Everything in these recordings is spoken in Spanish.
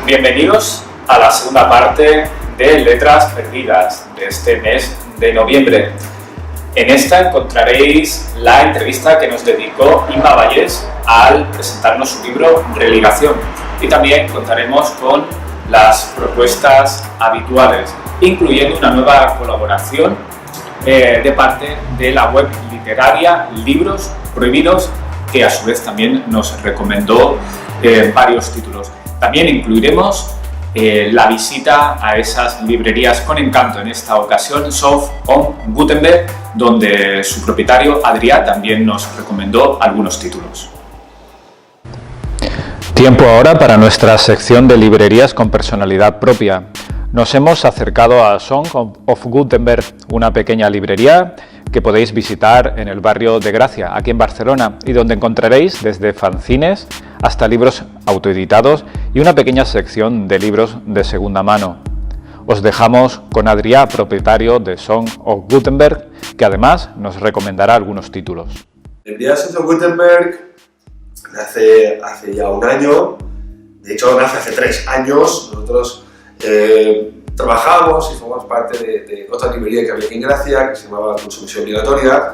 Bienvenidos a la segunda parte de Letras Perdidas de este mes de noviembre. En esta encontraréis la entrevista que nos dedicó Inma Vallés al presentarnos su libro Religación, y también contaremos con las propuestas habituales, incluyendo una nueva colaboración de parte de la web literaria Libros Prohibidos, que a su vez también nos recomendó varios títulos. También incluiremos la visita a esas librerías con encanto, en esta ocasión Sof on Gutenberg, donde su propietario Adrià también nos recomendó algunos títulos. Tiempo ahora para nuestra sección de librerías con personalidad propia. Nos hemos acercado a Song of Gutenberg, una pequeña librería que podéis visitar en el barrio de Gracia, aquí en Barcelona, y donde encontraréis desde fanzines hasta libros autoeditados y una pequeña sección de libros de segunda mano. Os dejamos con Adrià, propietario de Song of Gutenberg, que además nos recomendará algunos títulos. La librería Song of Gutenberg nace hace ya un año, de hecho nace hace 3 años. Nosotros trabajamos y formamos parte de otra librería que había aquí en Gracia, que se llamaba Consumición Obligatoria.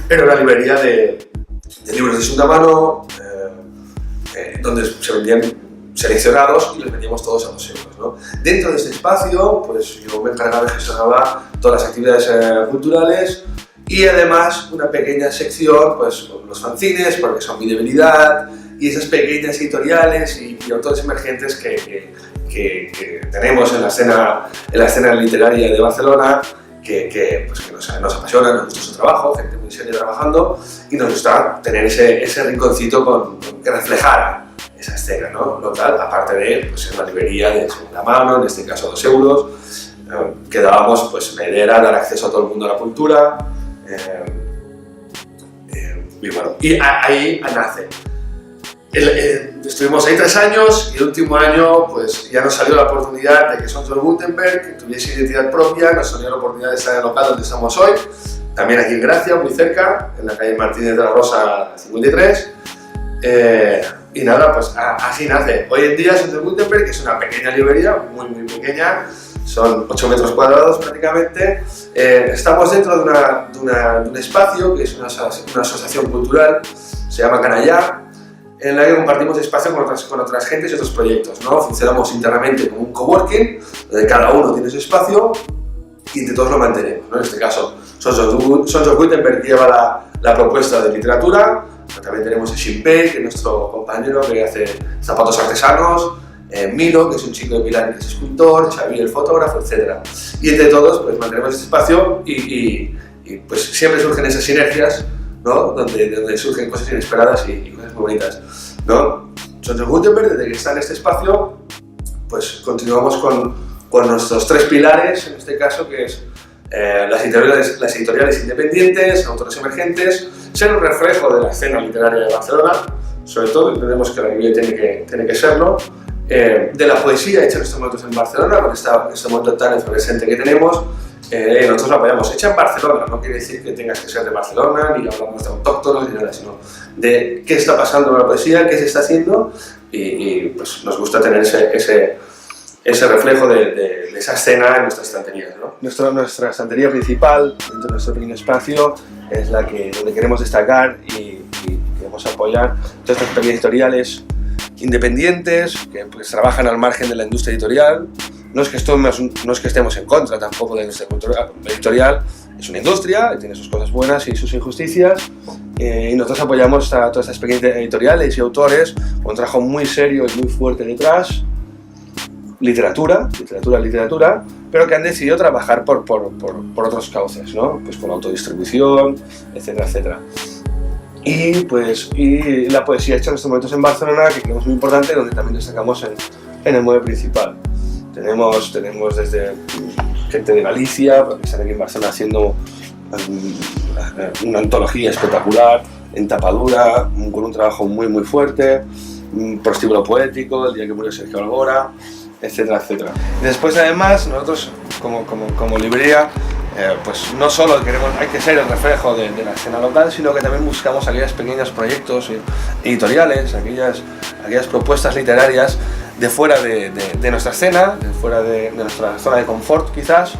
Era una librería de libros de segunda mano, donde se vendían seleccionados y los vendíamos todos a 2 euros, ¿no? Dentro de este espacio, pues yo me encargaba y gestionaba todas las actividades culturales, y además una pequeña sección, pues con los fanzines, porque son mi debilidad, y esas pequeñas editoriales y autores emergentes que tenemos en la escena literaria de Barcelona, que nos apasiona, nos gusta su trabajo, gente muy seria trabajando, y nos gusta tener ese rinconcito que reflejara esa escena, ¿no? Local, aparte de pues, una librería de segunda mano, en este caso 2 euros, que dábamos pues, la idea era dar acceso a todo el mundo a la cultura, y bueno, y ahí nace. Estuvimos ahí 3 años, y el último año pues ya nos salió la oportunidad de que Song of Gutenberg, que tuviese identidad propia, nos salió la oportunidad de estar en el local donde estamos hoy, también aquí en Gracia, muy cerca, en la calle Martínez de la Rosa 53. Y nada, pues así nace. Hoy en día Song of Gutenberg, que es una pequeña librería, muy pequeña, son 8 metros cuadrados prácticamente. Estamos dentro de un espacio que es una asociación cultural, se llama Canallà, en la que compartimos espacio con otras gentes y otros proyectos, ¿no? Funcionamos internamente como un coworking, donde cada uno tiene su espacio y entre todos lo mantenemos, ¿no? En este caso, Song of Gutenberg lleva la propuesta de literatura, pero también tenemos a Shinpei, que es nuestro compañero que hace zapatos artesanos, Milo, que es un chico de Milán que es escultor, Xavi, el fotógrafo, etc. Y entre todos pues, mantenemos este espacio y pues, siempre surgen esas sinergias, ¿no? donde surgen cosas inesperadas y cosas muy bonitas, ¿no? Song of Gutenberg, desde que está en este espacio, pues continuamos con nuestros 3 pilares, en este caso, que es las editoriales independientes, autores emergentes, ser un reflejo de la escena literaria de Barcelona, sobre todo, entendemos que la librería tiene que serlo, de la poesía hecha en estos momentos en Barcelona, con este momento tan efervescente que tenemos. Nosotros la apoyamos hecha en Barcelona, no quiere decir que tengas que ser de Barcelona, ni hablamos de autóctonos, ni nada, sino de qué está pasando con la poesía, qué se está haciendo, y pues nos gusta tener ese reflejo de esa escena en nuestras estanterías, ¿no? Nuestra estantería principal, dentro de nuestro pequeño espacio, es donde queremos destacar y queremos apoyar todas estas pequeñas editoriales independientes que pues, trabajan al margen de la industria editorial. No es que estemos en contra tampoco de la industria editorial, es una industria, tiene sus cosas buenas y sus injusticias, y nosotros apoyamos a todas estas pequeñas editoriales y autores con un trabajo muy serio y muy fuerte detrás, literatura, pero que han decidido trabajar por otros cauces, ¿no? Pues por autodistribución, etcétera. Y la poesía hecha en estos momentos en Barcelona, que creemos muy importante, donde también destacamos en el mueble principal. Tenemos desde gente de Galicia, que están aquí en Barcelona haciendo una antología espectacular, en tapadura, con un trabajo muy fuerte, prostíbulo poético, el día que murió Sergio Algora, etcétera. Y después, además, nosotros como librería, pues no solo hay que ser el reflejo de la escena local, sino que también buscamos aquellos pequeños proyectos editoriales, aquellas propuestas literarias de fuera de nuestra escena, de fuera de nuestra zona de confort quizás,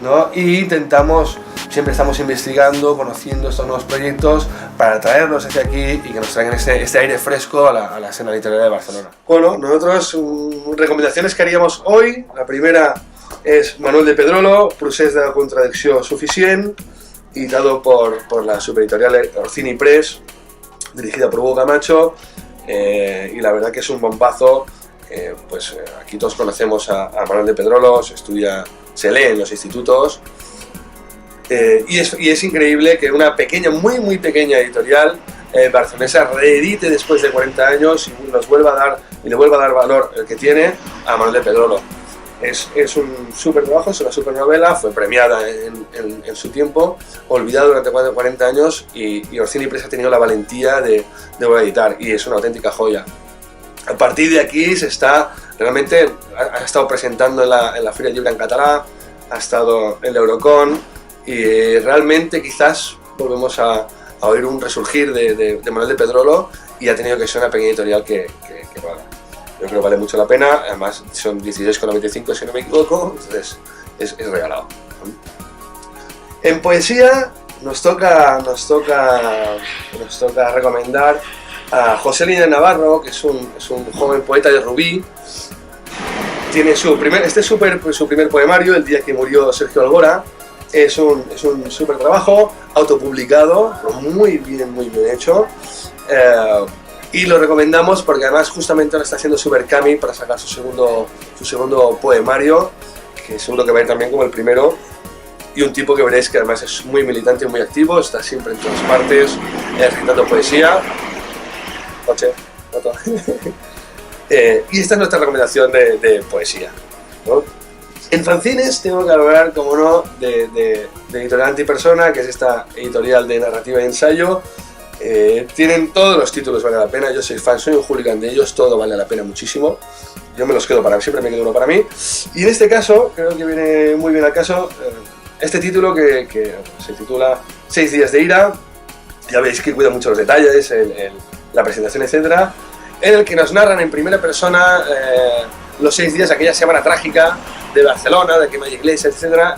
¿no? Y intentamos, siempre estamos investigando, conociendo estos nuevos proyectos para traerlos hacia aquí y que nos traigan este aire fresco a la escena literaria de Barcelona. Bueno, nosotros recomendaciones que haríamos hoy, la primera es Manuel de Pedrolo, Procés de la contradicció suficient, editado por la supereditorial Orsini Press, dirigida por Hugo Camacho, y la verdad que es un bombazo. Pues aquí todos conocemos a Manuel de Pedrolo, se lee en los institutos, y es increíble que una pequeña, muy pequeña editorial barcelonesa reedite después de 40 años y le vuelva a dar valor el que tiene a Manuel de Pedrolo. Es un súper trabajo, es una súper novela, fue premiada en su tiempo, olvidada durante 40 años, y Orsini Press ha tenido la valentía de volver a editar, y es una auténtica joya. A partir de aquí realmente ha estado presentando en la Feria del Llibre en català, ha estado en la Eurocon, y realmente quizás volvemos a oír un resurgir de Manuel de Pedrolo, y ha tenido que ser una pequeña editorial que valga. Yo creo que vale mucho la pena, además son 16,95 si no me equivoco, entonces es regalado. En poesía nos toca recomendar a José Lina Navarro, que es un joven poeta de Rubí. Tiene su primer poemario, El día que murió Sergio Algora. Es un súper trabajo, autopublicado, muy bien hecho. Y lo recomendamos porque además justamente ahora está haciendo su Berkami para sacar su segundo poemario, que seguro que va a ir también como el primero. Y un tipo que veréis que además es muy militante y muy activo, está siempre en todas partes, recitando poesía. Y esta es nuestra recomendación de poesía, ¿no? En fanzines tengo que hablar, como no, de Editorial Antipersona, que es esta editorial de narrativa y ensayo. Tienen todos los títulos, vale la pena. Yo soy fan, soy un hooligan de ellos, todo vale la pena muchísimo. Yo me los quedo siempre me quedo uno para mí. Y en este caso, creo que viene muy bien al caso, este título que se titula 6 días de ira. Ya veis que cuida mucho los detalles, la presentación, etcétera, en el que nos narran en primera persona los 6 días, aquella semana trágica de Barcelona, de quema de iglesias, etcétera,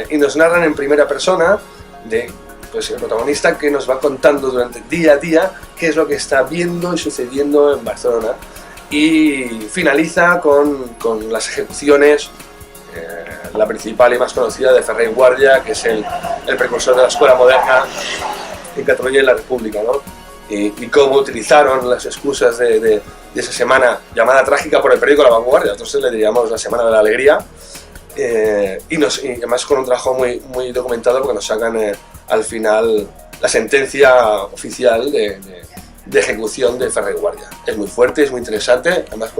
y nos narran en primera persona pues el protagonista que nos va contando durante día a día qué es lo que está viendo y sucediendo en Barcelona, y finaliza con las ejecuciones, la principal y más conocida de Ferrer Guàrdia, que es el precursor de la escuela moderna en Cataluña y en la República, ¿no? Y cómo utilizaron las excusas de esa semana llamada trágica por el periódico La Vanguardia, entonces le diríamos la Semana de la Alegría, y además con un trabajo muy documentado, porque nos sacan al final la sentencia oficial de ejecución de Ferrer Guàrdia. Es muy fuerte, es muy interesante, además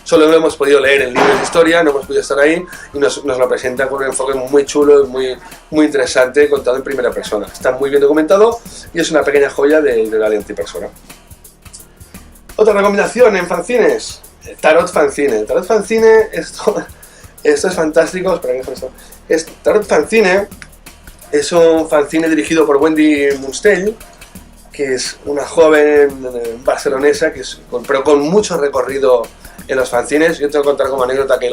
solo lo hemos podido leer en libros de historia, no hemos podido estar ahí, y nos lo presenta con un enfoque muy chulo y muy interesante, contado en primera persona. Está muy bien documentado y es una pequeña joya de la Antipersona. Otra recomendación en fanzines, Tarot Fanzine. Tarot Fanzine, esto es fantástico. Espera, ¿qué es esto? Tarot Fanzine es un fanzine dirigido por Wendy Mustell, que es una joven barcelonesa, pero con mucho recorrido en los fanzines. Yo tengo que contar como anécdota que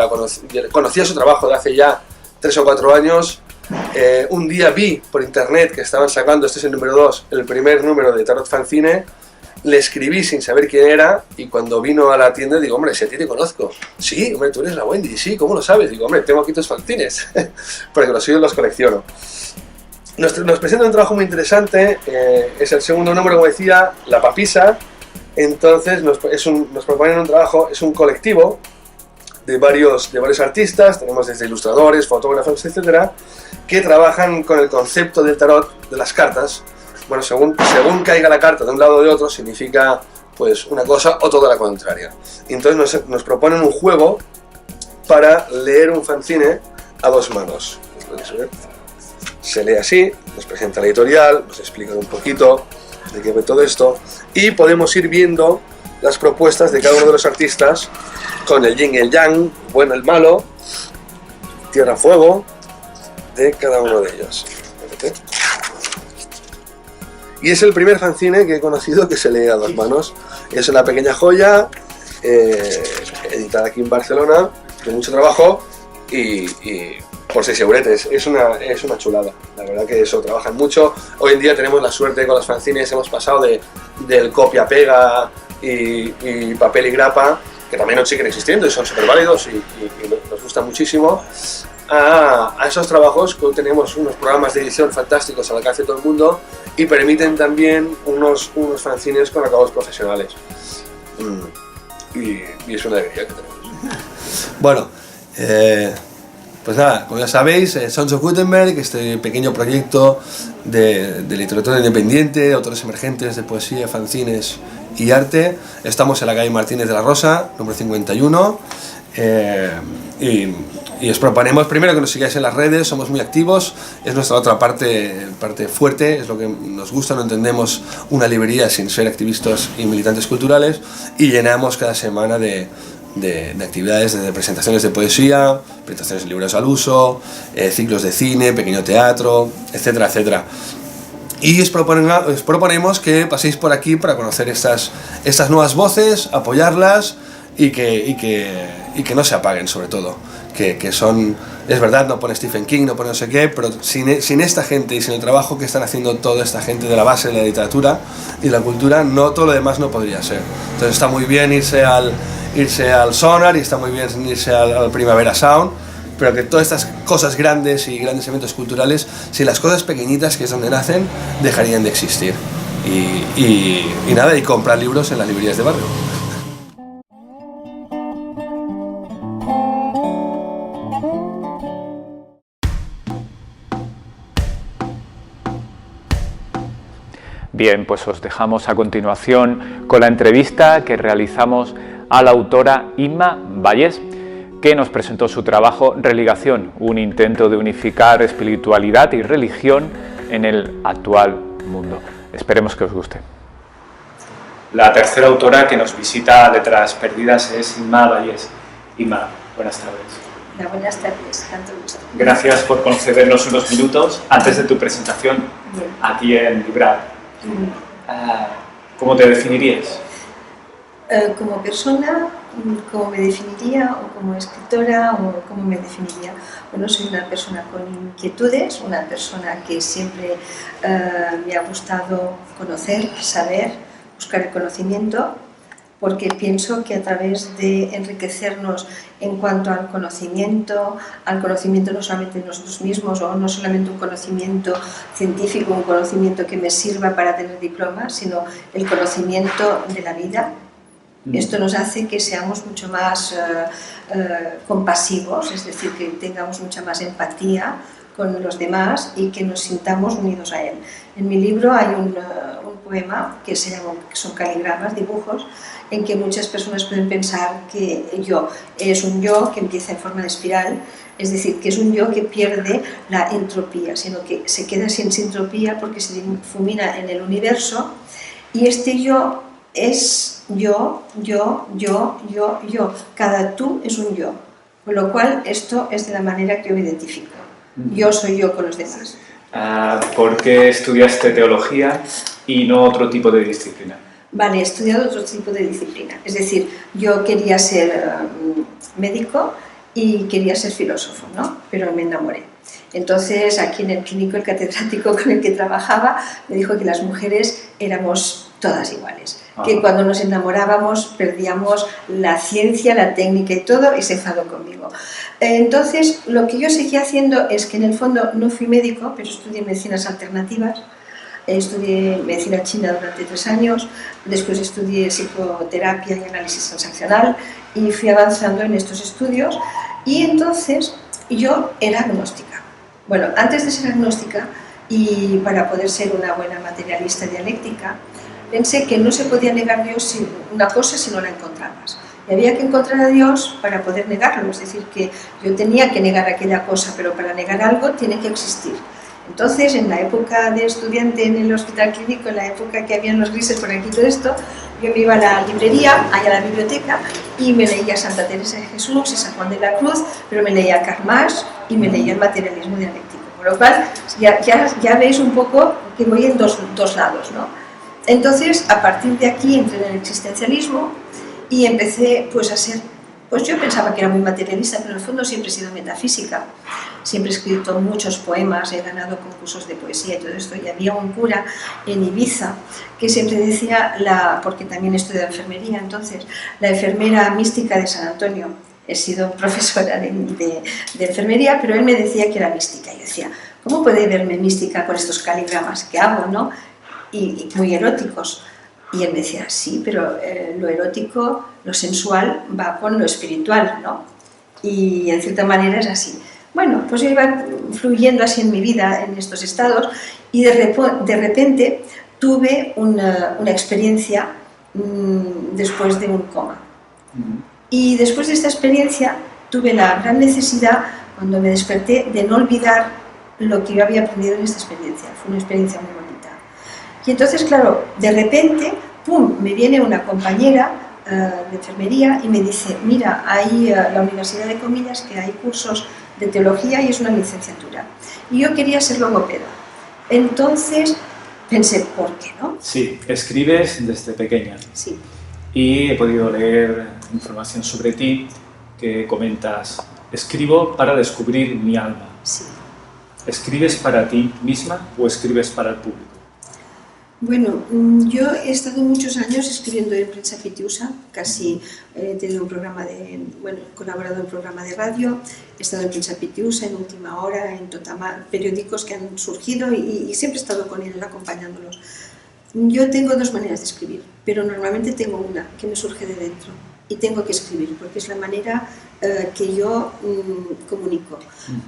conocía su trabajo de hace ya 3 o 4 años. Un día vi por internet que estaban sacando, este es el número 2, el primer número de Tarot Fanzine. Le escribí sin saber quién era, y cuando vino a la tienda digo, hombre, si a ti te conozco. Sí, hombre, tú eres la Wendy. Sí, ¿cómo lo sabes? Digo, hombre, tengo aquí tus fanzines, porque los suyos los colecciono. Nos presenta un trabajo muy interesante, es el segundo número, como decía, La Papisa. Entonces nos proponen un trabajo, es un colectivo de varios artistas, tenemos desde ilustradores, fotógrafos, etcétera, que trabajan con el concepto del tarot, de las cartas. Bueno, según caiga la carta de un lado o de otro, significa pues una cosa o toda la contraria. Y entonces nos proponen un juego para leer un fanzine a 2 manos. Se lee así, nos presenta la editorial, nos explica un poquito de qué ve todo esto, y podemos ir viendo las propuestas de cada uno de los artistas con el yin y el yang, el bueno, el malo, tierra, fuego, de cada uno de ellos. Y es el primer fanzine que he conocido que se lee a 2 manos. Es una pequeña joya, editada aquí en Barcelona, con mucho trabajo y por 6 euretes. Es una chulada, la verdad que eso, trabajan mucho. Hoy en día tenemos la suerte con los fanzines, hemos pasado del copia-pega y papel y grapa, que también nos siguen existiendo y son súper válidos y nos gustan muchísimo, a esos trabajos que tenemos unos programas de edición fantásticos al alcance de todo el mundo y permiten también unos fanzines con acabados profesionales. Y es una alegría que tenemos. Bueno, pues nada, como ya sabéis, Sons of Gutenberg, este pequeño proyecto de literatura independiente, de autores emergentes de poesía, fanzines y arte. Estamos en la calle Martínez de la Rosa, número 51, y os proponemos primero que nos sigáis en las redes, somos muy activos, es nuestra otra parte fuerte, es lo que nos gusta, no entendemos una librería sin ser activistas y militantes culturales, y llenamos cada semana de actividades, desde presentaciones de poesía, presentaciones de libros al uso, ciclos de cine, pequeño teatro, etcétera, etcétera. Y os proponemos que paséis por aquí para conocer estas nuevas voces, apoyarlas y que no se apaguen, sobre todo. Que son, es verdad, no pone Stephen King, no pone no sé qué, pero sin esta gente y sin el trabajo que están haciendo toda esta gente de la base de la literatura y la cultura, todo lo demás no podría ser. Entonces está muy bien irse al Sonar y está muy bien irse al Primavera Sound, pero que todas estas cosas grandes y grandes eventos culturales, si las cosas pequeñitas, que es donde nacen, dejarían de existir. Y nada, y comprar libros en las librerías de barrio. Bien, pues os dejamos a continuación con la entrevista que realizamos a la autora Inma Vallés, que nos presentó su trabajo Religación, un intento de unificar espiritualidad y religión en el actual mundo. Esperemos que os guste. La tercera autora que nos visita Letras Perdidas es Inma Vallés. Inma, buenas tardes. Hola, buenas tardes, tanto gusto. Gracias por concedernos unos minutos antes de tu presentación aquí en Librar. ¿Cómo te definirías? Como persona, ¿cómo me definiría? ¿O como escritora? ¿O cómo me definiría? Bueno, soy una persona con inquietudes, una persona que siempre me ha gustado conocer, saber, buscar el conocimiento, porque pienso que a través de enriquecernos en cuanto al conocimiento no solamente de nosotros mismos, o no solamente un conocimiento científico, un conocimiento que me sirva para tener diplomas, sino el conocimiento de la vida. Esto nos hace que seamos mucho más compasivos, es decir, que tengamos mucha más empatía con los demás y que nos sintamos unidos a él. En mi libro hay un poema que se llama, que son caligramas, dibujos, en que muchas personas pueden pensar que yo es un yo que empieza en forma de espiral, es decir, que es un yo que pierde la entropía, sino que se queda sin entropía porque se difumina en el universo, y este yo es yo. Cada tú es un yo, con lo cual esto es de la manera que yo me identifico. Yo soy yo con los demás. ¿Por qué estudiaste teología y no otro tipo de disciplina? Vale, he estudiado otro tipo de disciplina. Es decir, yo quería ser médico y quería ser filósofo, ¿no? Pero me enamoré. Entonces, aquí en el clínico, el catedrático con el que trabajaba me dijo que las mujeres éramos todas iguales, que cuando nos enamorábamos perdíamos la ciencia, la técnica y todo, y se enfadó conmigo. Entonces, lo que yo seguí haciendo es que en el fondo no fui médico, pero estudié medicinas alternativas. Estudié medicina china durante 3 años, después estudié psicoterapia y análisis transaccional y fui avanzando en estos estudios, y entonces yo era agnóstica. Bueno, antes de ser agnóstica, y para poder ser una buena materialista dialéctica, pensé que no se podía negar Dios una cosa si no la encontrabas. Y había que encontrar a Dios para poder negarlo, es decir, que yo tenía que negar aquella cosa, pero para negar algo tiene que existir. Entonces, en la época de estudiante en el hospital clínico, en la época que habían los grises por aquí y todo esto, yo me iba a la librería, allá a la biblioteca, y me leía Santa Teresa de Jesús y San Juan de la Cruz, pero me leía Karl Marx y me leía el materialismo dialéctico. Por lo cual, ya veis un poco que voy en dos lados, ¿no? Entonces, a partir de aquí entré en el existencialismo y empecé pues a ser Pues yo pensaba que era muy materialista, pero en el fondo siempre he sido metafísica. Siempre he escrito muchos poemas, he ganado concursos de poesía y todo esto. Y había un cura en Ibiza que siempre decía, porque también he estudiado enfermería, entonces, la enfermera mística de San Antonio. He sido profesora de enfermería, pero él me decía que era mística. Y yo decía, ¿cómo puede verme mística con estos caligramas que hago, ¿no? Y muy eróticos? Y él me decía, sí, pero lo erótico, lo sensual, va con lo espiritual, ¿no? Y en cierta manera es así. Bueno, pues yo iba fluyendo así en mi vida, en estos estados, y de repente tuve una experiencia después de un coma. Y después de esta experiencia tuve la gran necesidad, cuando me desperté, de no olvidar lo que yo había aprendido en esta experiencia. Fue una experiencia muy bonita. Y entonces, claro, de repente, ¡pum!, me viene una compañera de enfermería y me dice, mira, hay la Universidad de Comillas, que hay cursos de teología y es una licenciatura. Y yo quería ser logopeda. Entonces pensé, ¿por qué no? Sí, escribes desde pequeña. Sí. Y he podido leer información sobre ti que comentas, escribo para descubrir mi alma. Sí. ¿Escribes para ti misma o escribes para el público? Bueno, yo he estado muchos años escribiendo en Prensa Pitiusa, casi he tenido un programa he colaborado en un programa de radio, he estado en Prensa Pitiusa, en Última Hora, en Totamar, periódicos que han surgido y siempre he estado con él acompañándolos. Yo tengo dos maneras de escribir, pero normalmente tengo una que me surge de dentro y tengo que escribir porque es la manera que yo comunico.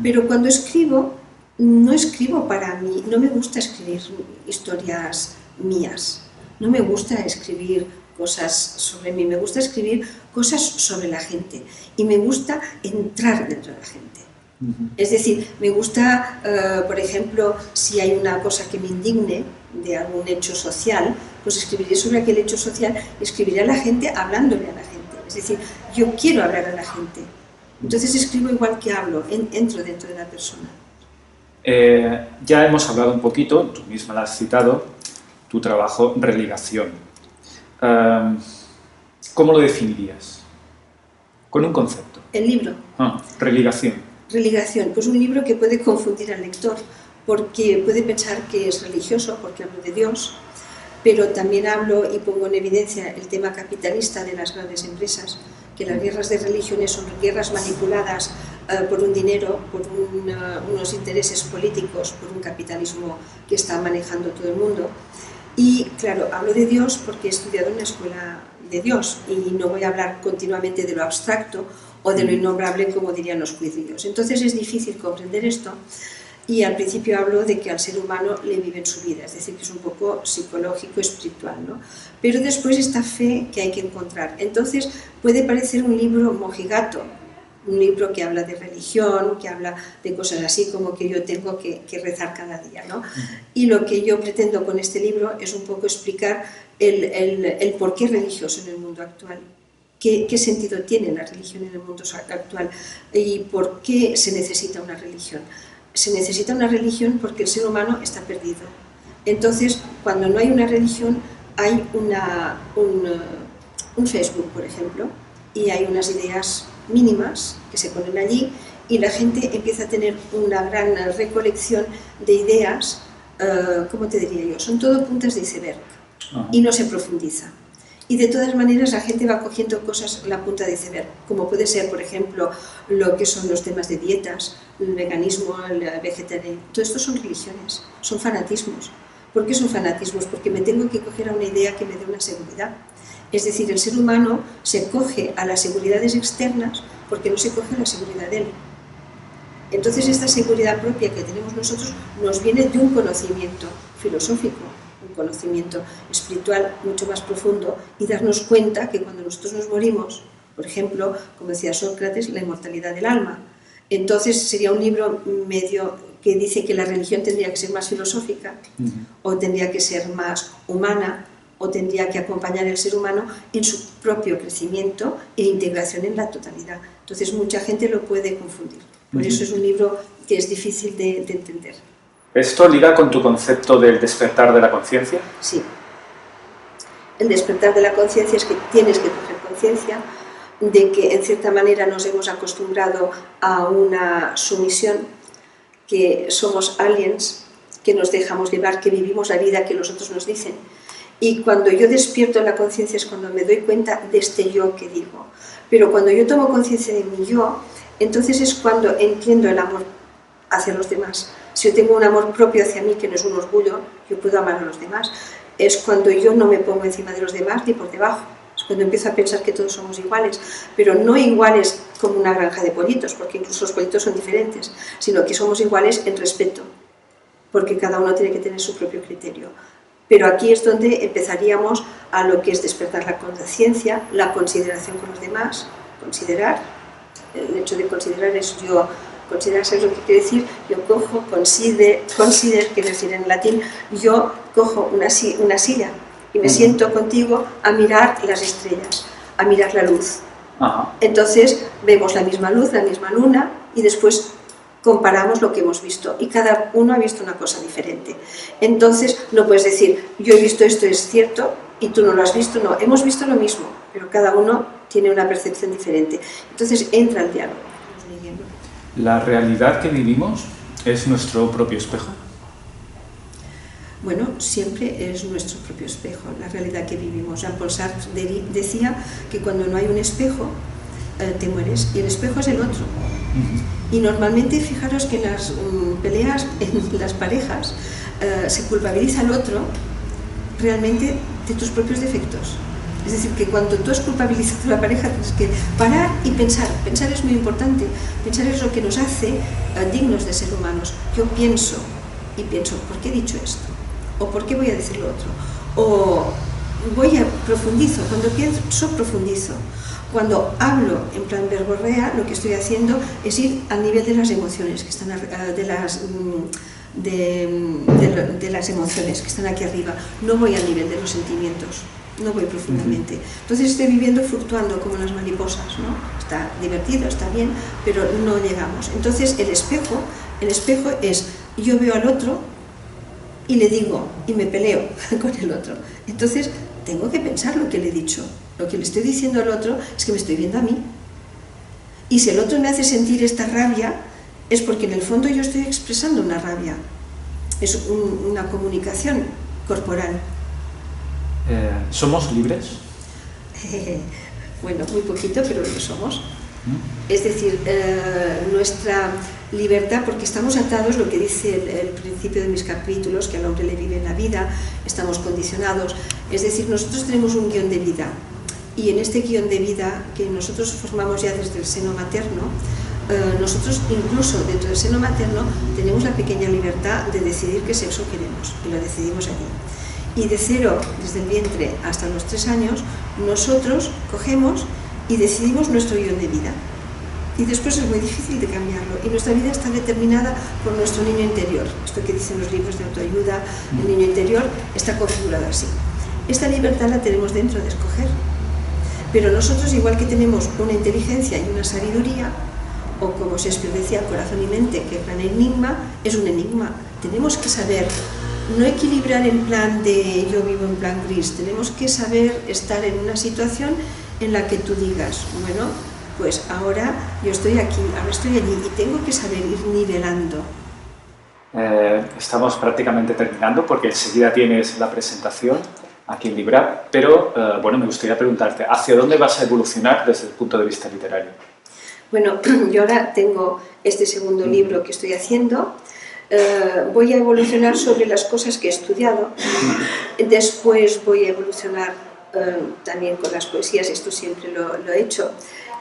Pero cuando escribo, no escribo para mí, no me gusta escribir historias mías, no me gusta escribir cosas sobre mí, me gusta escribir cosas sobre la gente y me gusta entrar dentro de la gente. Es decir, me gusta, por ejemplo, si hay una cosa que me indigne de algún hecho social, pues escribiré sobre aquel hecho social y escribiré a la gente hablándole a la gente. Es decir, yo quiero hablar a la gente, entonces escribo igual que hablo, entro dentro de la persona. Ya hemos hablado un poquito, tú misma la has citado, tu trabajo religación. ¿Cómo lo definirías? Con un concepto. El libro. Religación. Religación, pues un libro que puede confundir al lector, porque puede pensar que es religioso, porque hablo de Dios, pero también hablo y pongo en evidencia el tema capitalista de las grandes empresas, que las guerras de religiones son guerras manipuladas por un dinero, por unos intereses políticos, por un capitalismo que está manejando todo el mundo. Y claro, hablo de Dios porque he estudiado en una escuela de Dios y no voy a hablar continuamente de lo abstracto o de lo innombrable, como dirían los judíos. Entonces es difícil comprender esto y al principio hablo de que al ser humano le viven su vida, es decir, que es un poco psicológico, espiritual, ¿no? Pero después esta fe que hay que encontrar. Entonces puede parecer un libro mojigato, un libro que habla de religión, que habla de cosas así como que yo tengo que rezar cada día, ¿no? Y lo que yo pretendo con este libro es un poco explicar el por qué religioso en el mundo actual. ¿Qué sentido tiene la religión en el mundo actual? ¿Y por qué se necesita una religión? Se necesita una religión porque el ser humano está perdido. Entonces, cuando no hay una religión, hay un Facebook, por ejemplo, y hay unas ideas mínimas que se ponen allí y la gente empieza a tener una gran recolección de ideas, ¿cómo te diría yo? Son todo puntas de iceberg y no se profundiza. Y de todas maneras la gente va cogiendo cosas en la punta de iceberg, como puede ser, por ejemplo, lo que son los temas de dietas, el veganismo, el vegetarianismo. Todo esto son religiones, son fanatismos. ¿Por qué son fanatismos? Porque me tengo que coger a una idea que me dé una seguridad. Es decir, el ser humano se coge a las seguridades externas porque no se coge a la seguridad de él. Entonces esta seguridad propia que tenemos nosotros nos viene de un conocimiento filosófico, un conocimiento espiritual mucho más profundo y darnos cuenta que cuando nosotros nos morimos, por ejemplo, como decía Sócrates, la inmortalidad del alma. Entonces sería un libro medio que dice que la religión tendría que ser más filosófica o tendría que ser más humana o tendría que acompañar al ser humano en su propio crecimiento e integración en la totalidad. Entonces mucha gente lo puede confundir. Por eso es un libro que es difícil de entender. ¿Esto liga con tu concepto del despertar de la conciencia? Sí. El despertar de la conciencia es que tienes que coger conciencia de que en cierta manera nos hemos acostumbrado a una sumisión, que somos aliens, que nos dejamos llevar, que vivimos la vida que los otros nos dicen. Y cuando yo despierto en la conciencia es cuando me doy cuenta de este yo que digo. Pero cuando yo tomo conciencia de mi yo, entonces es cuando entiendo el amor hacia los demás. Si yo tengo un amor propio hacia mí, que no es un orgullo, yo puedo amar a los demás. Es cuando yo no me pongo encima de los demás ni por debajo. Es cuando empiezo a pensar que todos somos iguales, pero no iguales como una granja de pollitos, porque incluso los pollitos son diferentes, sino que somos iguales en respeto, porque cada uno tiene que tener su propio criterio. Pero aquí es donde empezaríamos a lo que es despertar la conciencia, la consideración con los demás, considerar. El hecho de considerar es yo, considerar es lo que quiere decir, yo cojo, consider, que es decir en latín, yo cojo una silla y me siento contigo a mirar las estrellas, a mirar la luz. Ajá. Entonces vemos la misma luz, la misma luna y después comparamos lo que hemos visto y cada uno ha visto una cosa diferente. Entonces no puedes decir, yo he visto esto, es cierto, y tú no lo has visto. No, hemos visto lo mismo, pero cada uno tiene una percepción diferente. Entonces entra el diálogo. ¿La realidad que vivimos es nuestro propio espejo? Bueno, siempre es nuestro propio espejo, la realidad que vivimos. Jean-Paul Sartre decía que cuando no hay un espejo, te mueres, y el espejo es el otro. Y normalmente, fijaros que en las peleas, en las parejas, se culpabiliza al otro realmente de tus propios defectos. Es decir, que cuando tú has culpabilizado a la pareja, tienes que parar y pensar. Pensar es muy importante. Pensar es lo que nos hace dignos de ser humanos. Yo pienso, y pienso, ¿por qué he dicho esto? ¿O por qué voy a decir lo otro? O profundizo. Cuando pienso, profundizo. Cuando hablo en plan verborrea, lo que estoy haciendo es ir al nivel de las emociones, que están de las emociones que están aquí arriba. No voy al nivel de los sentimientos, no voy profundamente. Entonces estoy viviendo fluctuando como las mariposas, ¿no? Está divertido, está bien, pero no llegamos. Entonces el espejo es, yo veo al otro y le digo, y me peleo con el otro. Entonces tengo que pensar lo que le he dicho. Lo que le estoy diciendo al otro es que me estoy viendo a mí. Y si el otro me hace sentir esta rabia, es porque en el fondo yo estoy expresando una rabia. Es una comunicación corporal. ¿Somos libres? Bueno, muy poquito, pero lo somos. Es decir, nuestra libertad, porque estamos atados, lo que dice el principio de mis capítulos, que al hombre le vive en la vida, estamos condicionados. Es decir, nosotros tenemos un guión de vida. Y en este guión de vida que nosotros formamos ya desde el seno materno, nosotros incluso dentro del seno materno tenemos la pequeña libertad de decidir qué sexo queremos, y lo decidimos allí. Y de cero, desde el vientre hasta los 3 años, nosotros cogemos y decidimos nuestro guión de vida. Y después es muy difícil de cambiarlo. Y nuestra vida está determinada por nuestro niño interior. Esto que dicen los libros de autoayuda, el niño interior está configurado así. Esta libertad la tenemos dentro de escoger. Pero nosotros, igual que tenemos una inteligencia y una sabiduría, o como Shakespeare decía, corazón y mente, que el gran enigma es un enigma. Tenemos que saber no equilibrar en plan de yo vivo en plan gris, tenemos que saber estar en una situación en la que tú digas, bueno, pues ahora yo estoy aquí, ahora estoy allí, y tengo que saber ir nivelando. Estamos prácticamente terminando porque enseguida tienes la presentación aquí en Libra, pero bueno, me gustaría preguntarte, ¿hacia dónde vas a evolucionar desde el punto de vista literario? Bueno, yo ahora tengo este segundo libro que estoy haciendo. Voy a evolucionar sobre las cosas que he estudiado. Después voy a evolucionar también con las poesías, esto siempre lo he hecho.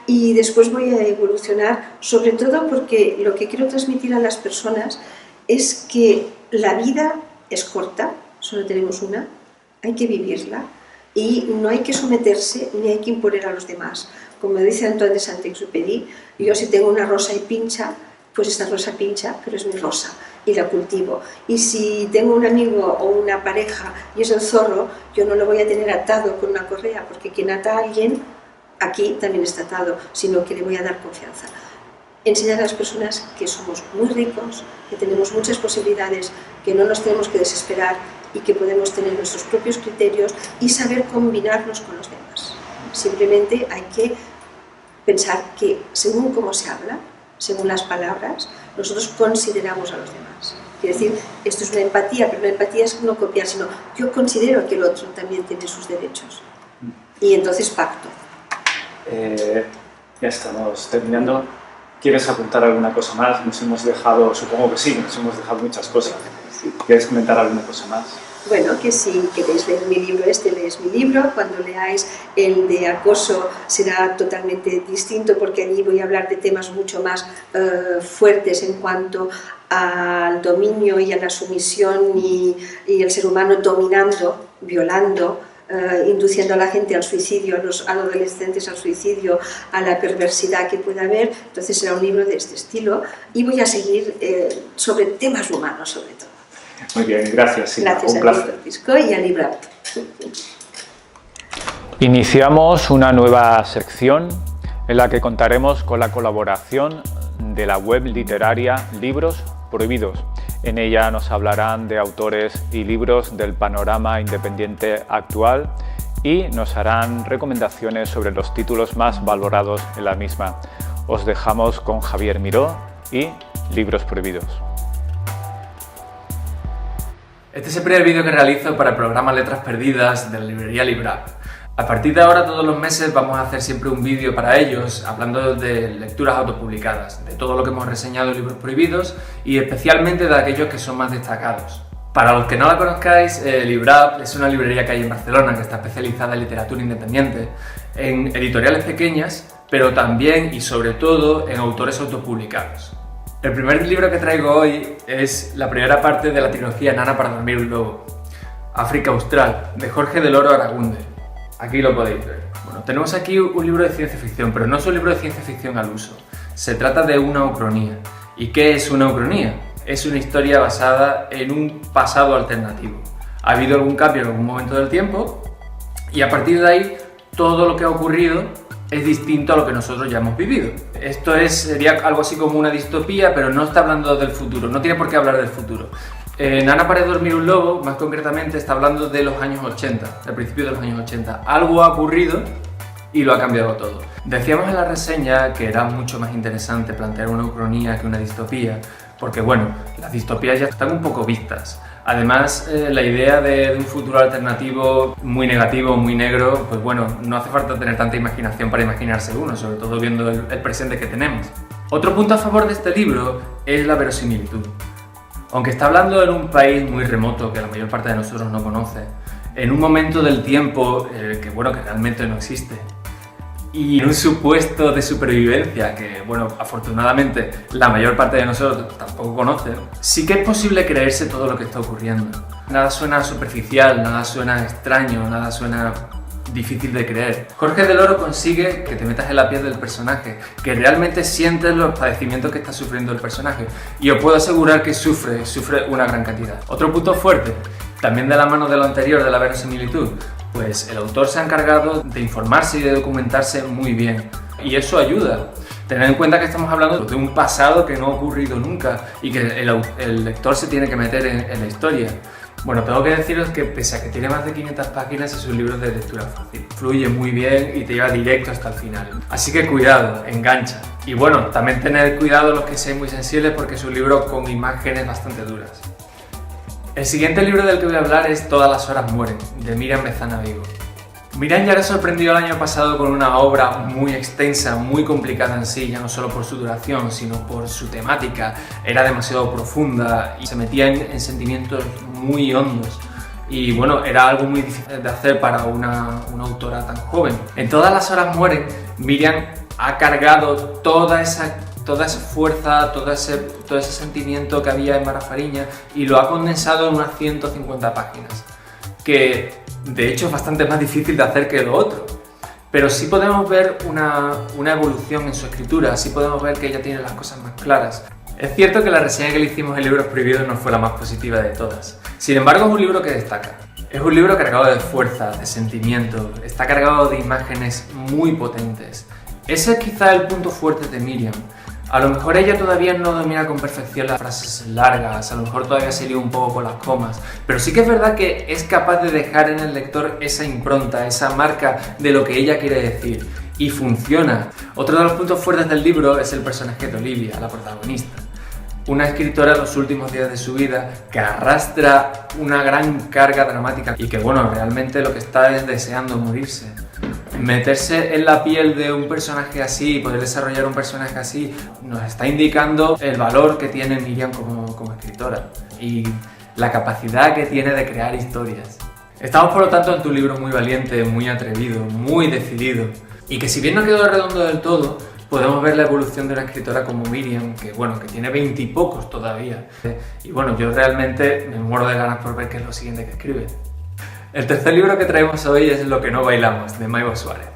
Y después voy a evolucionar sobre todo porque lo que quiero transmitir a las personas es que la vida es corta, solo tenemos una, hay que vivirla y no hay que someterse ni hay que imponer a los demás. Como dice Antoine de Saint-Exupéry, yo si tengo una rosa y pincha, pues esta rosa pincha, pero es mi rosa y la cultivo. Y si tengo un amigo o una pareja y es el zorro, yo no lo voy a tener atado con una correa, porque quien ata a alguien aquí también está atado, sino que le voy a dar confianza. Enseñar a las personas que somos muy ricos, que tenemos muchas posibilidades, que no nos tenemos que desesperar y que podemos tener nuestros propios criterios y saber combinarnos con los demás. Simplemente hay que pensar que según cómo se habla, según las palabras, nosotros consideramos a los demás. Quiere decir, esto es una empatía, pero una empatía es no copiar, sino yo considero que el otro también tiene sus derechos. Y entonces pacto. Ya estamos terminando. ¿Quieres apuntar alguna cosa más? Nos hemos dejado, supongo que sí, nos hemos dejado muchas cosas. ¿Quieres comentar alguna cosa más? Bueno, que si queréis leer mi libro, lees mi libro. Cuando leáis el de acoso será totalmente distinto, porque allí voy a hablar de temas mucho más fuertes en cuanto al dominio y a la sumisión y el ser humano dominando, violando, induciendo a la gente al suicidio, a los adolescentes al suicidio, a la perversidad que pueda haber. Entonces será un libro de este estilo y voy a seguir sobre temas humanos sobre todo. Muy bien, gracias. Sí, gracias un a placer. Francisco y a Libra. Iniciamos una nueva sección en la que contaremos con la colaboración de la web literaria Libros Prohibidos. En ella nos hablarán de autores y libros del panorama independiente actual y nos harán recomendaciones sobre los títulos más valorados en la misma. Os dejamos con Javier Miró y Libros Prohibidos. Este es el primer vídeo que realizo para el programa Letras Perdidas de la librería Librap. A partir de ahora, todos los meses, vamos a hacer siempre un vídeo para ellos, hablando de lecturas autopublicadas, de todo lo que hemos reseñado en Libros Prohibidos y especialmente de aquellos que son más destacados. Para los que no la conozcáis, Librap es una librería que hay en Barcelona que está especializada en literatura independiente, en editoriales pequeñas, pero también y sobre todo en autores autopublicados. El primer libro que traigo hoy es la primera parte de la trilogía Nana para dormir un lobo, África Austral, de Jorge del Oro Aragunde. Aquí lo podéis ver. Bueno, tenemos aquí un libro de ciencia ficción, pero no es un libro de ciencia ficción al uso. Se trata de una ucronía. ¿Y qué es una ucronía? Es una historia basada en un pasado alternativo. Ha habido algún cambio en algún momento del tiempo y a partir de ahí todo lo que ha ocurrido es distinto a lo que nosotros ya hemos vivido. Esto sería algo así como una distopía, pero no está hablando del futuro, no tiene por qué hablar del futuro. Nana para dormir un lobo, más concretamente, está hablando de los años 80, del principio de los años 80. Algo ha ocurrido y lo ha cambiado todo. Decíamos en la reseña que era mucho más interesante plantear una ucronía que una distopía, porque bueno, las distopías ya están un poco vistas. Además, la idea de un futuro alternativo muy negativo, muy negro, pues bueno, no hace falta tener tanta imaginación para imaginarse uno, sobre todo viendo el presente que tenemos. Otro punto a favor de este libro es la verosimilitud. Aunque está hablando en un país muy remoto que la mayor parte de nosotros no conoce, en un momento del tiempo que realmente no existe, y en un supuesto de supervivencia que, bueno, afortunadamente la mayor parte de nosotros tampoco conoce, sí que es posible creerse todo lo que está ocurriendo. Nada suena superficial, nada suena extraño, nada suena difícil de creer. Jorge del Oro consigue que te metas en la piel del personaje, que realmente sientes los padecimientos que está sufriendo el personaje, y os puedo asegurar que sufre una gran cantidad. Otro punto fuerte, también de la mano de lo anterior, de la verosimilitud, pues el autor se ha encargado de informarse y de documentarse muy bien, y eso ayuda. Tened en cuenta que estamos hablando de un pasado que no ha ocurrido nunca y que el lector se tiene que meter en la historia. Bueno, tengo que deciros que pese a que tiene más de 500 páginas, es un libro de lectura fácil. Fluye muy bien y te lleva directo hasta el final. Así que cuidado, engancha. Y bueno, también tened cuidado los que sean muy sensibles porque es un libro con imágenes bastante duras. El siguiente libro del que voy a hablar es Todas las horas mueren, de Miriam Bezana Vigo. Miriam ya le sorprendió el año pasado con una obra muy extensa, muy complicada en sí, ya no solo por su duración, sino por su temática. Era demasiado profunda y se metía en sentimientos muy hondos. Y bueno, era algo muy difícil de hacer para una autora tan joven. En Todas las horas mueren, Miriam ha cargado toda esa fuerza, todo ese sentimiento que había en Mara Fariña y lo ha condensado en unas 150 páginas. Que de hecho es bastante más difícil de hacer que lo otro, pero sí podemos ver una evolución en su escritura, sí podemos ver que ella tiene las cosas más claras. Es cierto que la reseña que le hicimos en Libros Prohibidos no fue la más positiva de todas, sin embargo es un libro que destaca. Es un libro cargado de fuerza, de sentimiento, está cargado de imágenes muy potentes. Ese es quizá el punto fuerte de Miriam. A lo mejor ella todavía no domina con perfección las frases largas, a lo mejor todavía se lía un poco con las comas, pero sí que es verdad que es capaz de dejar en el lector esa impronta, esa marca de lo que ella quiere decir. y funciona. Otro de los puntos fuertes del libro es el personaje de Olivia, la protagonista. Una escritora en los últimos días de su vida que arrastra una gran carga dramática y que, bueno, realmente lo que está es deseando morirse. Meterse en la piel de un personaje así, poder desarrollar un personaje así, nos está indicando el valor que tiene Miriam como escritora y la capacidad que tiene de crear historias. Estamos, por lo tanto, ante un libro muy valiente, muy atrevido, muy decidido y que, si bien no quedó redondo del todo, podemos ver la evolución de una escritora como Miriam, que tiene 20 y pocos todavía. Y bueno, yo realmente me muero de ganas por ver qué es lo siguiente que escribe. El tercer libro que traemos hoy es Lo que no bailamos, de Maigo Suárez.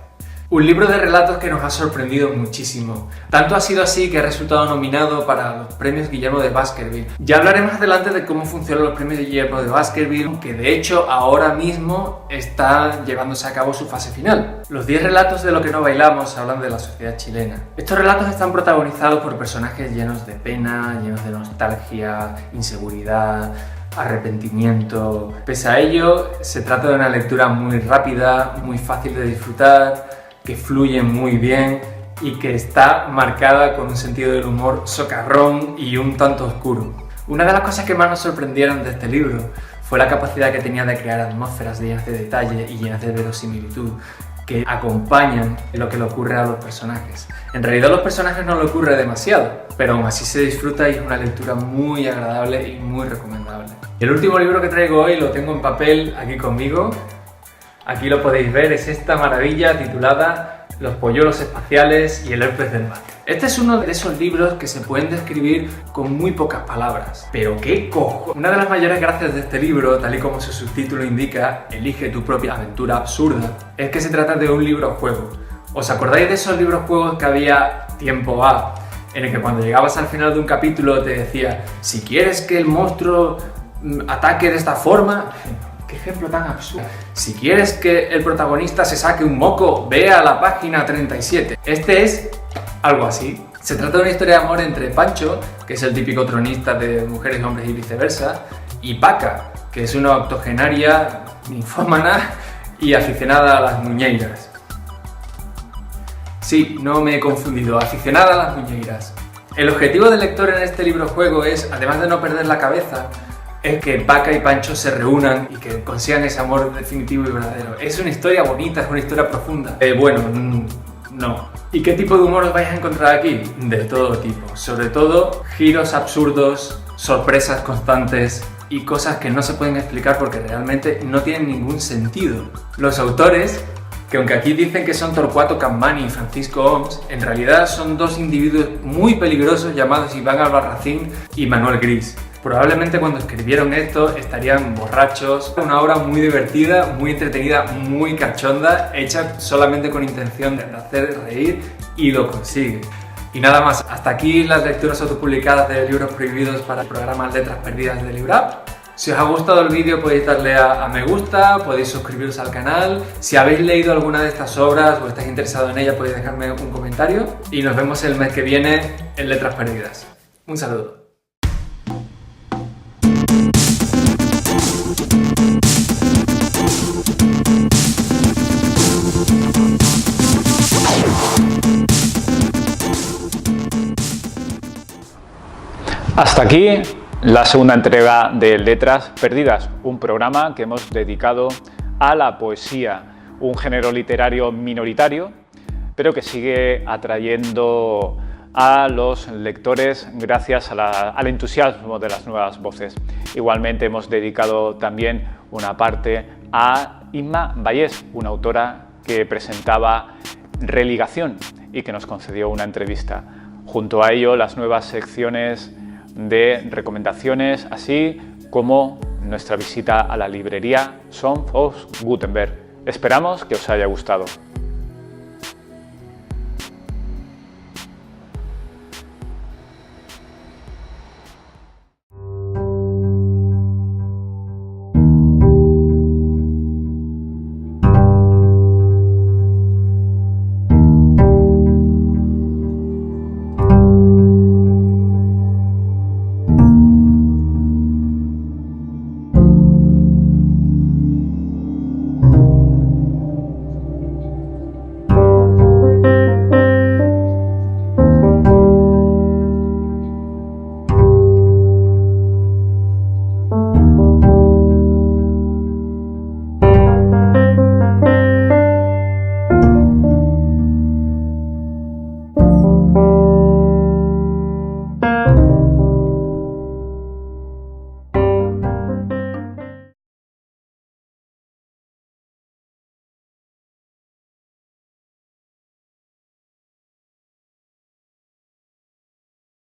Un libro de relatos que nos ha sorprendido muchísimo. Tanto ha sido así que ha resultado nominado para los premios Guillermo de Baskerville. Ya hablaré más adelante de cómo funcionan los premios Guillermo de Baskerville, que de hecho ahora mismo está llevándose a cabo su fase final. Los 10 relatos de Lo que no bailamos hablan de la sociedad chilena. Estos relatos están protagonizados por personajes llenos de pena, llenos de nostalgia, inseguridad, arrepentimiento. Pese a ello, se trata de una lectura muy rápida, muy fácil de disfrutar, que fluye muy bien y que está marcada con un sentido del humor socarrón y un tanto oscuro. Una de las cosas que más nos sorprendieron de este libro fue la capacidad que tenía de crear atmósferas llenas de detalle y llenas de verosimilitud que acompañan lo que le ocurre a los personajes. En realidad, a los personajes no le ocurre demasiado, pero aún así se disfruta y es una lectura muy agradable y muy recomendable. El último libro que traigo hoy lo tengo en papel aquí conmigo. Aquí lo podéis ver, es esta maravilla titulada Los polluelos espaciales y el herpes del mar. Este es uno de esos libros que se pueden describir con muy pocas palabras. ¡Pero qué cojo! Una de las mayores gracias de este libro, tal y como su subtítulo indica, Elige tu propia aventura absurda, es que se trata de un libro-juego. ¿Os acordáis de esos libros-juegos que había tiempo A, en el que cuando llegabas al final de un capítulo te decía, si quieres que el monstruo ataque de esta forma... ¡Qué ejemplo tan absurdo! Si quieres que el protagonista se saque un moco, ve a la página 37. Este es algo así. Se trata de una historia de amor entre Pancho, que es el típico tronista de mujeres, hombres y viceversa, y Paca, que es una octogenaria, ninfómana y aficionada a las muñeiras. Sí, no me he confundido, aficionada a las muñeiras. El objetivo del lector en este libro-juego es, además de no perder la cabeza, es que Paca y Pancho se reúnan y que consigan ese amor definitivo y verdadero. Es una historia bonita, es una historia profunda. No. ¿Y qué tipo de humor os vais a encontrar aquí? De todo tipo. Sobre todo, giros absurdos, sorpresas constantes y cosas que no se pueden explicar porque realmente no tienen ningún sentido. Los autores, que aunque aquí dicen que son Torcuato Campani y Francisco Oms, en realidad son dos individuos muy peligrosos llamados Iván Albarracín y Manuel Gris. Probablemente cuando escribieron esto estarían borrachos. Una obra muy divertida, muy entretenida, muy cachonda, hecha solamente con intención de hacer reír y lo consigue. Y nada más, hasta aquí las lecturas autopublicadas de libros prohibidos para el programa Letras Perdidas de LibrApp. Si os ha gustado el vídeo podéis darle a me gusta, podéis suscribiros al canal. Si habéis leído alguna de estas obras o estáis interesado en ella podéis dejarme un comentario. Y nos vemos el mes que viene en Letras Perdidas. Un saludo. Hasta aquí la segunda entrega de Letras Perdidas, un programa que hemos dedicado a la poesía, un género literario minoritario, pero que sigue atrayendo a los lectores gracias al entusiasmo de las nuevas voces. Igualmente hemos dedicado también una parte a Inma Vallés, una autora que presentaba Religación y que nos concedió una entrevista. Junto a ello, las nuevas secciones de recomendaciones, así como nuestra visita a la librería Song of Gutenberg. Esperamos que os haya gustado.